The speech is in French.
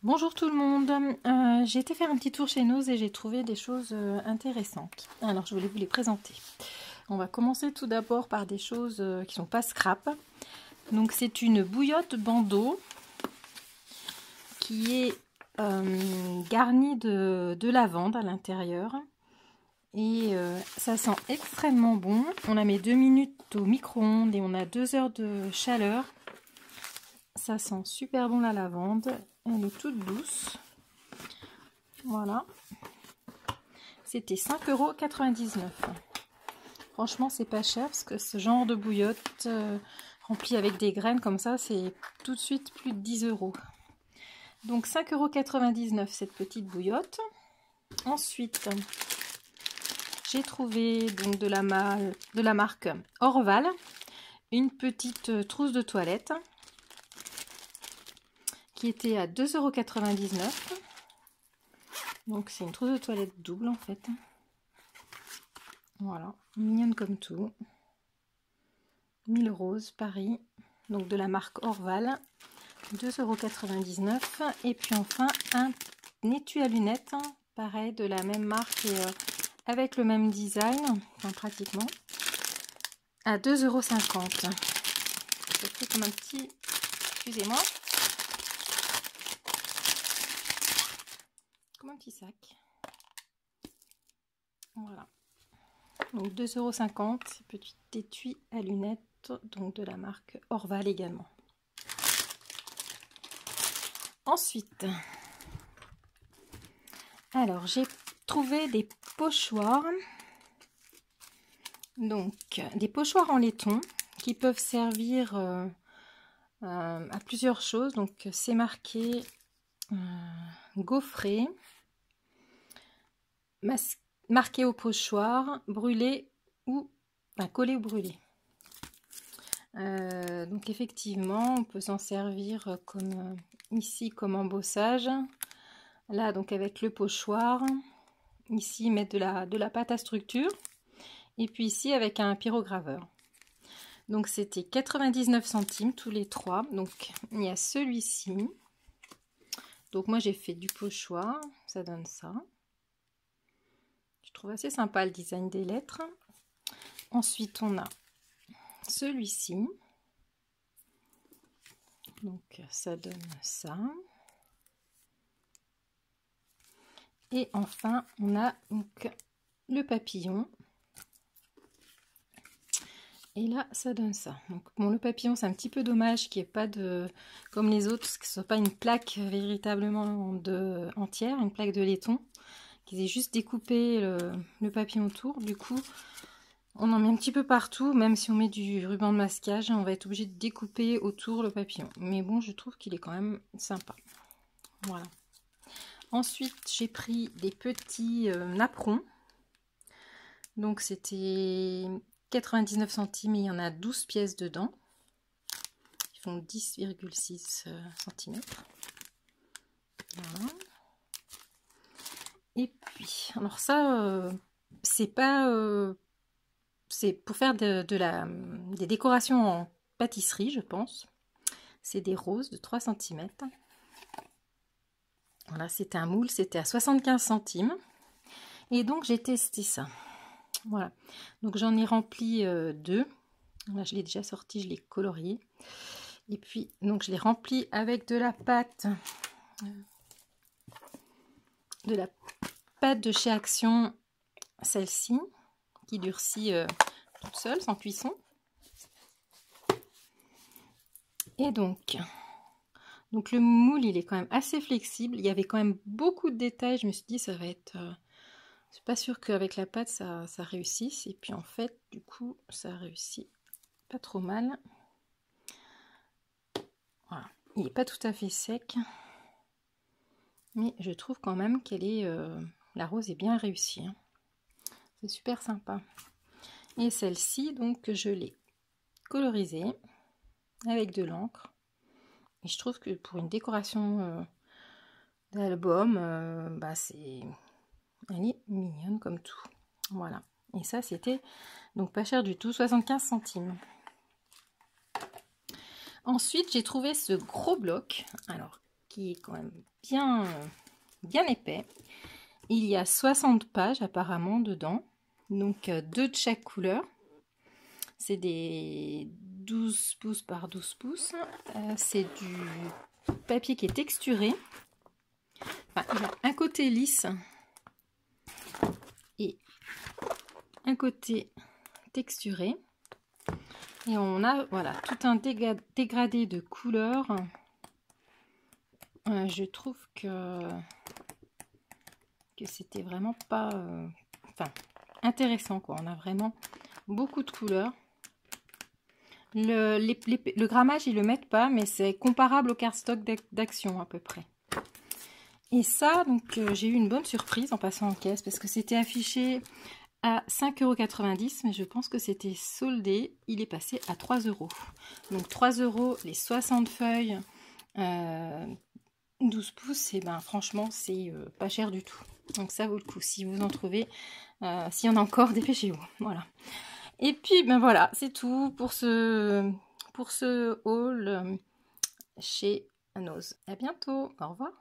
Bonjour tout le monde, j'ai été faire un petit tour chez Nose et j'ai trouvé des choses intéressantes. Alors je voulais vous les présenter. On va commencer tout d'abord par des choses qui sont pas scrap. Donc c'est une bouillotte bandeau qui est garnie de lavande à l'intérieur. Et ça sent extrêmement bon. On la met 2 minutes au micro-ondes et on a 2 heures de chaleur. Ça sent super bon la lavande. Elle est toute douce. Voilà. C'était 5,99 €. Franchement, c'est pas cher parce que ce genre de bouillotte remplie avec des graines comme ça, c'est tout de suite plus de 10 €. Donc 5,99 € cette petite bouillotte. Ensuite, j'ai trouvé donc de la marque Orval une petite trousse de toilette qui était à 2,99 €. Donc c'est une trousse de toilette double en fait. Voilà, mignonne comme tout. 1000 roses, Paris. Donc de la marque Orval. 2,99 €. Et puis enfin un étui à lunettes. Pareil, de la même marque et avec le même design. Enfin pratiquement. À 2,50 €. Ça fait comme un petit... Excusez-moi. Comme un petit sac. Voilà. Donc 2,50 €, petit étui à lunettes, donc de la marque Orval également. Ensuite, alors j'ai trouvé des pochoirs. Donc des pochoirs en laiton qui peuvent servir à plusieurs choses. Donc c'est marqué gaufré, marqué au pochoir, brûlé ou collé ou brûlé. Donc effectivement, on peut s'en servir comme ici comme embossage. Là donc avec le pochoir. Ici mettre de la pâte à structure. Et puis ici avec un pyrograveur. Donc c'était 99 centimes tous les trois. Donc il y a celui-ci. Donc moi j'ai fait du pochoir. Ça donne ça. Je trouve assez sympa le design des lettres. Ensuite on a celui-ci. Donc ça donne ça. Et enfin on a donc le papillon. Et là ça donne ça. Donc bon, le papillon c'est un petit peu dommage qu'il n'y ait pas de, comme les autres, que ce soit pas une plaque véritablement entière, une plaque de laiton, qu'ils aient juste découpé le papillon autour. Du coup on en met un petit peu partout, même si on met du ruban de masquage, on va être obligé de découper autour le papillon. Mais bon, je trouve qu'il est quand même sympa. Voilà. Ensuite, j'ai pris des petits napperons. Donc c'était 99 centimes et il y en a 12 pièces dedans. Ils font 10,6 cm. Voilà. Et puis, alors ça, c'est pas... c'est pour faire des décorations en pâtisserie, je pense. C'est des roses de 3 cm. Voilà, c'était un moule, c'était à 75 centimes. Et donc, j'ai testé ça. Voilà. Donc, j'en ai rempli 2. Là, je l'ai déjà sorti, je l'ai colorié. Et puis, donc, je l'ai rempli avec de la pâte. De la pâte de chez Action, celle-ci, qui durcit toute seule, sans cuisson. Et donc le moule, il est quand même assez flexible. Il y avait quand même beaucoup de détails. Je me suis dit, ça va être... je suis pas sûre qu'avec la pâte, ça réussisse. Et puis en fait, du coup, ça réussit pas trop mal. Voilà. Il n'est pas tout à fait sec. Mais je trouve quand même qu'elle est... la rose est bien réussie. Hein. C'est super sympa. Et celle-ci, donc, je l'ai colorisée avec de l'encre. Et je trouve que pour une décoration d'album, elle est mignonne comme tout. Voilà. Et ça, c'était donc pas cher du tout, 75 centimes. Ensuite, j'ai trouvé ce gros bloc. Alors, qui est quand même bien épais. Il y a 60 pages apparemment dedans, donc 2 de chaque couleur. C'est des 12 pouces par 12 pouces. C'est du papier qui est texturé. Enfin, il a un côté lisse et un côté texturé. Et on a voilà tout un dégradé de couleurs. Je trouve que c'était vraiment pas intéressant quoi. On a vraiment beaucoup de couleurs. Le grammage ils le mettent pas, mais c'est comparable au cardstock d'Action à peu près. Et ça, donc j'ai eu une bonne surprise en passant en caisse parce que c'était affiché à 5,90 €, mais je pense que c'était soldé. Il est passé à 3 €. Donc 3 € les 60 feuilles 12 pouces, et ben franchement c'est pas cher du tout. Donc ça vaut le coup si vous en trouvez. S'il y en a encore, dépêchez-vous. Voilà. Et puis ben voilà, c'est tout pour ce haul chez Nose. À bientôt. Au revoir.